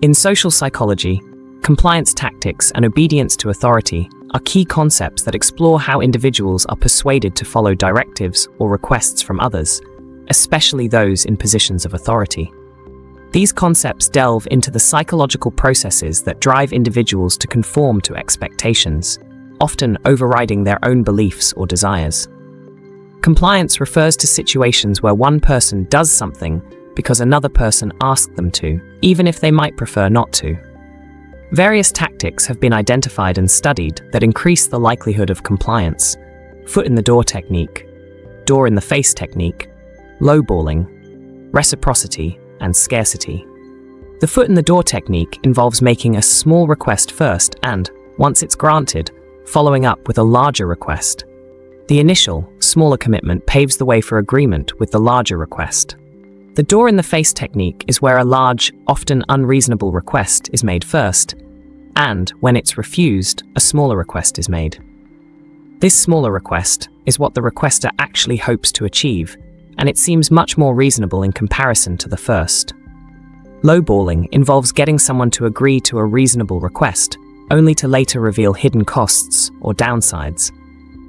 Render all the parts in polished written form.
In social psychology, compliance tactics and obedience to authority are key concepts that explore how individuals are persuaded to follow directives or requests from others, especially those in positions of authority. These concepts delve into the psychological processes that drive individuals to conform to expectations, often overriding their own beliefs or desires. Compliance refers to situations where one person does something because another person asked them to, even if they might prefer not to. Various tactics have been identified and studied that increase the likelihood of compliance: foot-in-the-door technique, door-in-the-face technique, lowballing, reciprocity, and scarcity. The foot-in-the-door technique involves making a small request first and, once it's granted, following up with a larger request. The initial, smaller commitment paves the way for agreement with the larger request. The door-in-the-face technique is where a large, often unreasonable request is made first, and, when it's refused, a smaller request is made. This smaller request is what the requester actually hopes to achieve, and it seems much more reasonable in comparison to the first. Lowballing involves getting someone to agree to a reasonable request, only to later reveal hidden costs or downsides.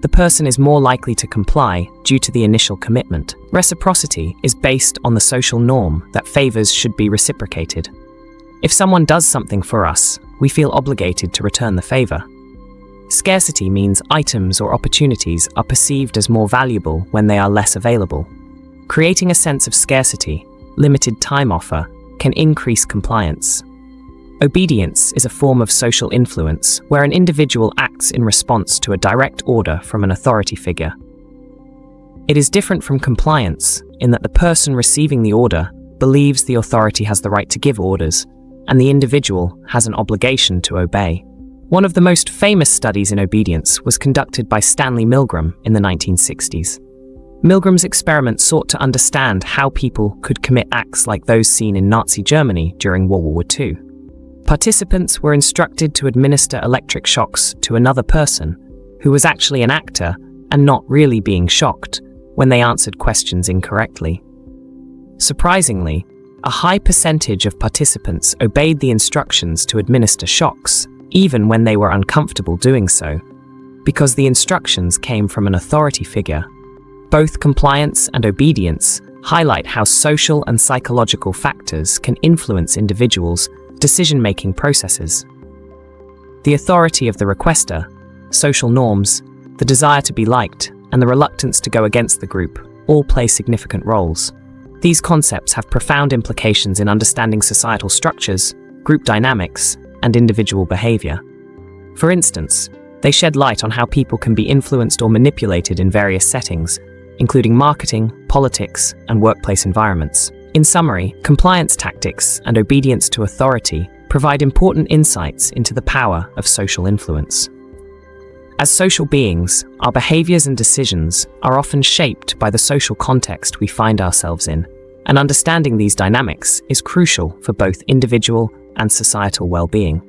The person is more likely to comply due to the initial commitment. Reciprocity is based on the social norm that favors should be reciprocated. If someone does something for us, we feel obligated to return the favor. Scarcity means items or opportunities are perceived as more valuable when they are less available. Creating a sense of scarcity, limited time offer, can increase compliance. Obedience is a form of social influence where an individual acts in response to a direct order from an authority figure. It is different from compliance in that the person receiving the order believes the authority has the right to give orders, and the individual has an obligation to obey. One of the most famous studies in obedience was conducted by Stanley Milgram in the 1960s. Milgram's experiment sought to understand how people could commit acts like those seen in Nazi Germany during World War II. Participants were instructed to administer electric shocks to another person who was actually an actor and not really being shocked when they answered questions incorrectly. Surprisingly, a high percentage of participants obeyed the instructions to administer shocks, even when they were uncomfortable doing so, because the instructions came from an authority figure. Both compliance and obedience highlight how social and psychological factors can influence individuals' decision-making processes. The authority of the requester, social norms, the desire to be liked, and the reluctance to go against the group all play significant roles. These concepts have profound implications in understanding societal structures, group dynamics, and individual behavior. For instance, they shed light on how people can be influenced or manipulated in various settings, including marketing, politics, and workplace environments. In summary, compliance tactics and obedience to authority provide important insights into the power of social influence. As social beings, our behaviors and decisions are often shaped by the social context we find ourselves in, and understanding these dynamics is crucial for both individual and societal well-being.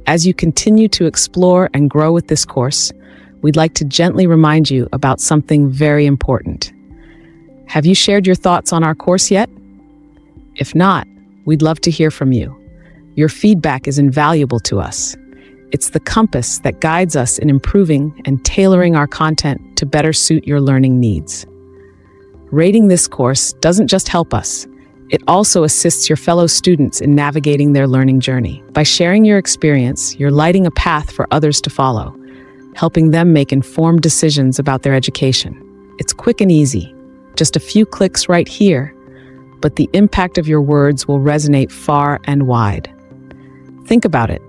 As you continue to explore and grow with this course, we'd like to gently remind you about something very important. Have you shared your thoughts on our course yet? If not, we'd love to hear from you. Your feedback is invaluable to us. It's the compass that guides us in improving and tailoring our content to better suit your learning needs. Rating this course doesn't just help us, it also assists your fellow students in navigating their learning journey. By sharing your experience, you're lighting a path for others to follow, helping them make informed decisions about their education. It's quick and easy, just a few clicks right here, but the impact of your words will resonate far and wide. Think about it.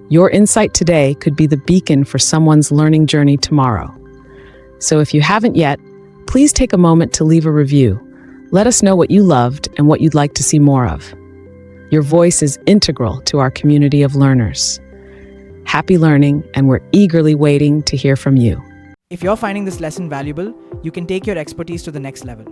Your insight today could be the beacon for someone's learning journey tomorrow. So if you haven't yet, please take a moment to leave a review. Let us know what you loved and what you'd like to see more of. Your voice is integral to our community of learners. Happy learning, and we're eagerly waiting to hear from you. If you're finding this lesson valuable, you can take your expertise to the next level.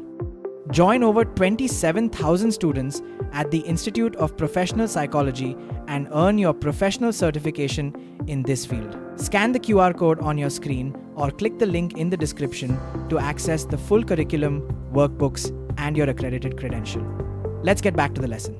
Join over 27,000 students at the Institute of Professional Psychology and earn your professional certification in this field. Scan the QR code on your screen or click the link in the description to access the full curriculum, workbooks, and your accredited credential. Let's get back to the lesson.